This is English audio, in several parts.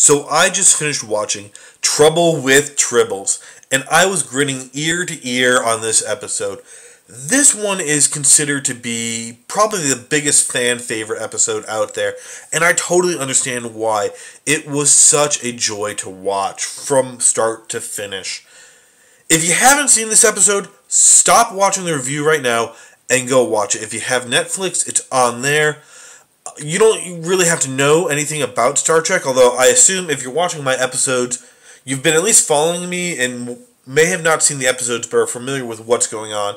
So I just finished watching Trouble with Tribbles, and I was grinning ear to ear on this episode. This one is considered to be probably the biggest fan favorite episode out there, and I totally understand why. It was such a joy to watch from start to finish. If you haven't seen this episode, stop watching the review right now and go watch it. If you have Netflix, it's on there. You don't really have to know anything about Star Trek, although I assume if you're watching my episodes, you've been at least following me and may have not seen the episodes but are familiar with what's going on.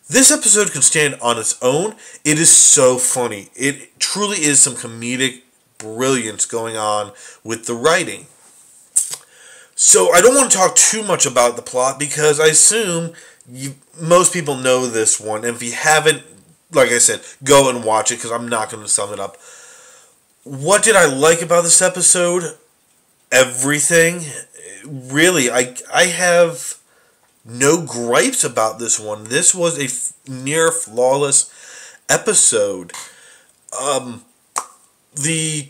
This episode can stand on its own. It is so funny. It truly is some comedic brilliance going on with the writing. So I don't want to talk too much about the plot because I assume most people know this one. And if you haven't, like I said, go and watch it because I'm not going to sum it up. What did I like about this episode? Everything. Really, I have no gripes about this one. This was a near flawless episode. The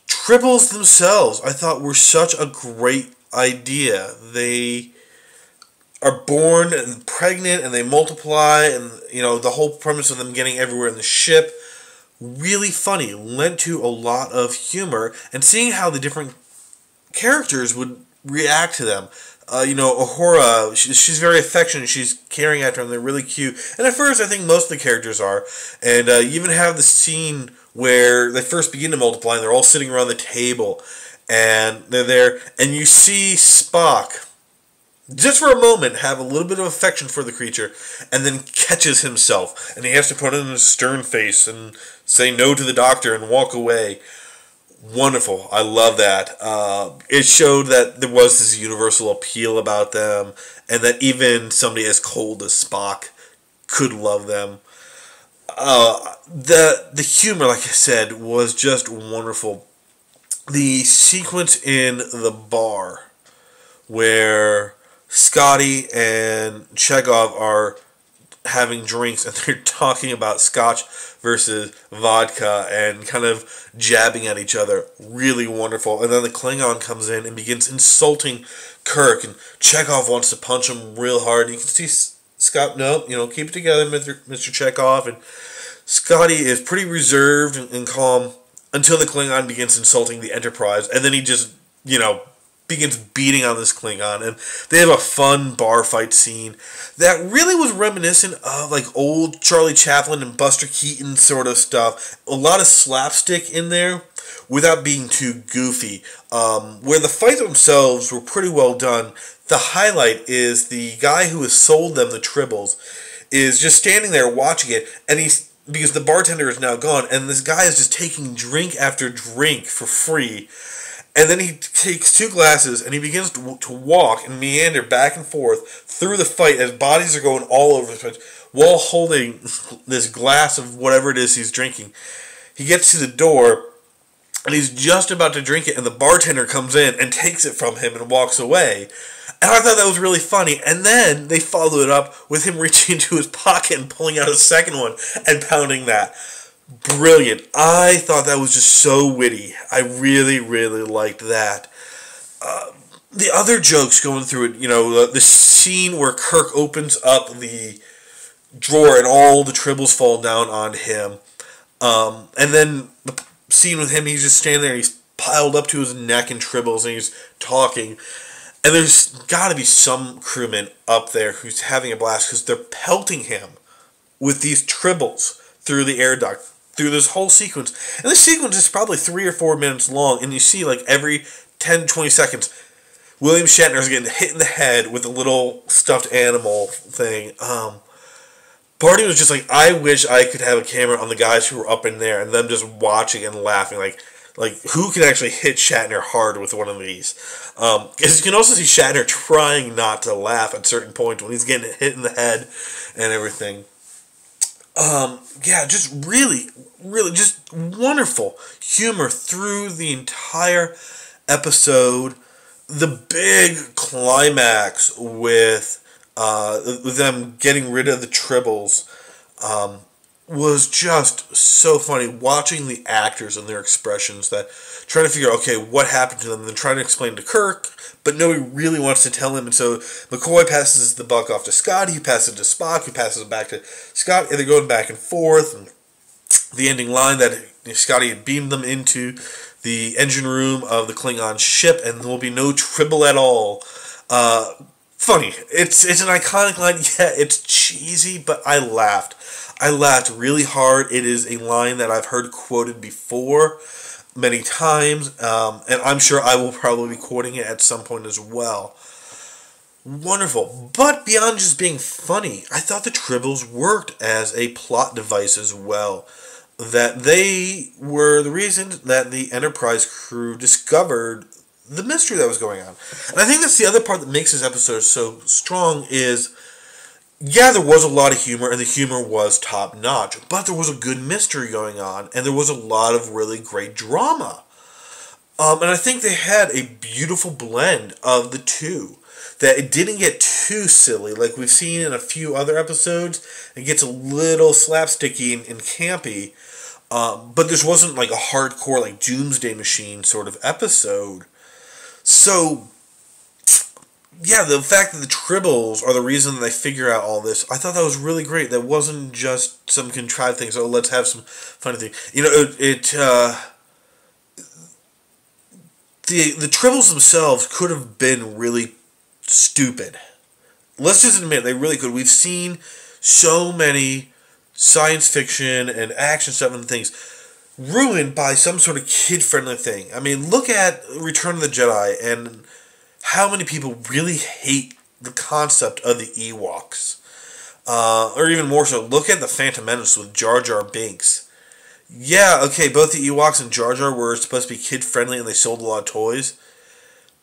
Tribbles themselves, I thought, were such a great idea. They are born and pregnant and they multiply, and the whole premise of them getting everywhere in the ship, really funny, lent to a lot of humor, and seeing how the different characters would react to them. Uhura, she's very affectionate, she's caring after them, they're really cute, and at first I think most of the characters are, and you even have the scene where they first begin to multiply and they're all sitting around the table, and they're there, and you see Spock, just for a moment, have a little bit of affection for the creature, and then catches himself, and he has to put on a stern face and say no to the doctor and walk away. Wonderful. I love that. It showed that there was this universal appeal about them, and that even somebody as cold as Spock could love them. The humor, like I said, was just wonderful. The sequence in the bar where Scotty and Chekhov are having drinks and they're talking about scotch versus vodka and kind of jabbing at each other. Really wonderful. And then the Klingon comes in and begins insulting Kirk, and Chekhov wants to punch him real hard. You can see Scott, no, keep it together, Mr. Chekhov. And Scotty is pretty reserved and calm until the Klingon begins insulting the Enterprise, and then he just, begins beating on this Klingon, and they have a fun bar fight scene that really was reminiscent of like old Charlie Chaplin and Buster Keaton sort of stuff. A lot of slapstick in there without being too goofy. Where the fights themselves were pretty well done, the highlight is the guy who has sold them the Tribbles is just standing there watching it, and because the bartender is now gone, and this guy is just taking drink after drink for free. And then he takes two glasses and he begins to walk and meander back and forth through the fight as bodies are going all over the place while holding this glass of whatever it is he's drinking. He gets to the door and he's just about to drink it, and the bartender comes in and takes it from him and walks away. And I thought that was really funny. And then they follow it up with him reaching into his pocket and pulling out a second one and pounding that. Brilliant. I thought that was just so witty. I really, really liked that. The other jokes going through it, the scene where Kirk opens up the drawer and all the Tribbles fall down on him. And then the scene with him, he's just standing there, he's piled up to his neck in Tribbles, and he's talking. And there's got to be some crewman up there who's having a blast because they're pelting him with these Tribbles through the air duct, through this whole sequence. And this sequence is probably 3 or 4 minutes long, and you see like every 10, 20 seconds, William Shatner is getting hit in the head with a little stuffed animal thing. Part of me was just like, I wish I could have a camera on the guys who were up in there and them just watching and laughing, like who can actually hit Shatner hard with one of these? Because you can also see Shatner trying not to laugh at certain points when he's getting hit in the head and everything. Just really, really just wonderful humor through the entire episode. The big climax with them getting rid of the Tribbles was just so funny watching the actors and their expressions, that trying to figure out, okay, what happened to them, and then trying to explain to Kirk, but nobody really wants to tell him, and so McCoy passes the buck off to Scott, he passes it to Spock, who passes it back to Scott, and they're going back and forth, and the ending line that Scotty had beamed them into the engine room of the Klingon ship, and there will be no Tribble at all. Funny. It's an iconic line. Yeah, it's cheesy, but I laughed. I laughed really hard. It is a line that I've heard quoted before many times, and I'm sure I will probably be quoting it at some point as well. Wonderful. But beyond just being funny, I thought the Tribbles worked as a plot device as well. That they were the reason that the Enterprise crew discovered the mystery that was going on. And I think that's the other part that makes this episode so strong is, yeah, there was a lot of humor, and the humor was top-notch, but there was a good mystery going on, and there was a lot of really great drama. And I think they had a beautiful blend of the two, that it didn't get too silly, like we've seen in a few other episodes. It gets a little slapsticky and campy, but this wasn't like a hardcore, like Doomsday Machine sort of episode. So, yeah, the fact that the Tribbles are the reason that they figure out all this, I thought that was really great. That wasn't just some contrived thing, so let's have some funny thing. You know, the Tribbles themselves could have been really stupid. Let's just admit, they really could. We've seen so many science fiction and action stuff and things ruined by some sort of kid-friendly thing. I mean, look at Return of the Jedi and how many people really hate the concept of the Ewoks. Or even more so, look at the Phantom Menace with Jar Jar Binks. Yeah, okay, both the Ewoks and Jar Jar were supposed to be kid-friendly and they sold a lot of toys,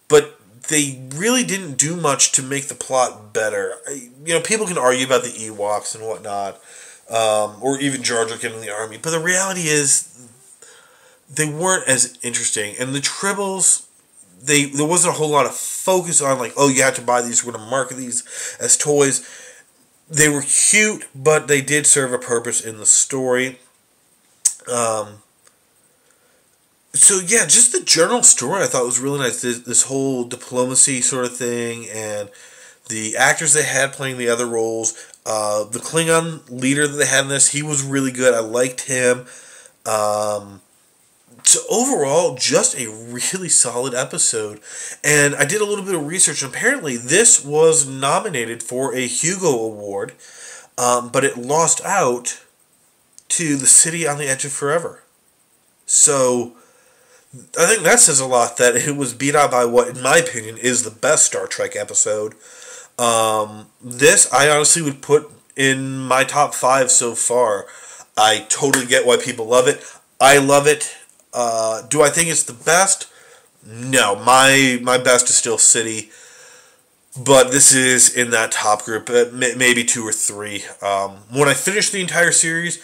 but they really didn't do much to make the plot better. You know, people can argue about the Ewoks and whatnot, or even Jar Jar getting in the army, but the reality is they weren't as interesting. And the Tribbles, there wasn't a whole lot of focus on, like, oh, you have to buy these, we're going to market these as toys. They were cute, but they did serve a purpose in the story. So, yeah, just the general story I thought was really nice. This whole diplomacy sort of thing, and the actors they had playing the other roles. The Klingon leader that they had in this, he was really good. I liked him. So overall, just a really solid episode. And I did a little bit of research, and apparently this was nominated for a Hugo Award, but it lost out to The City on the Edge of Forever. So I think that says a lot, that it was beat out by what, in my opinion, is the best Star Trek episode. This, I honestly would put in my top 5 so far. I totally get why people love it. I love it. Do I think it's the best? No. My best is still City. But this is in that top group. Maybe 2 or 3. When I finish the entire series,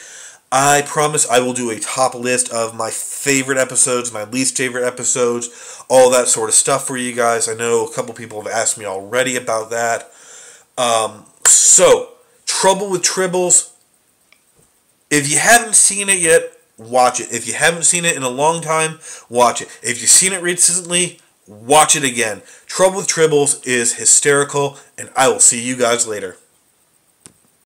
I promise I will do a top list of my favorite episodes, my least favorite episodes, all that sort of stuff for you guys. I know a couple people have asked me already about that. So, Trouble with Tribbles. If you haven't seen it yet, watch it. If you haven't seen it in a long time, watch it. If you've seen it recently, watch it again. Trouble with Tribbles is hysterical, and I will see you guys later.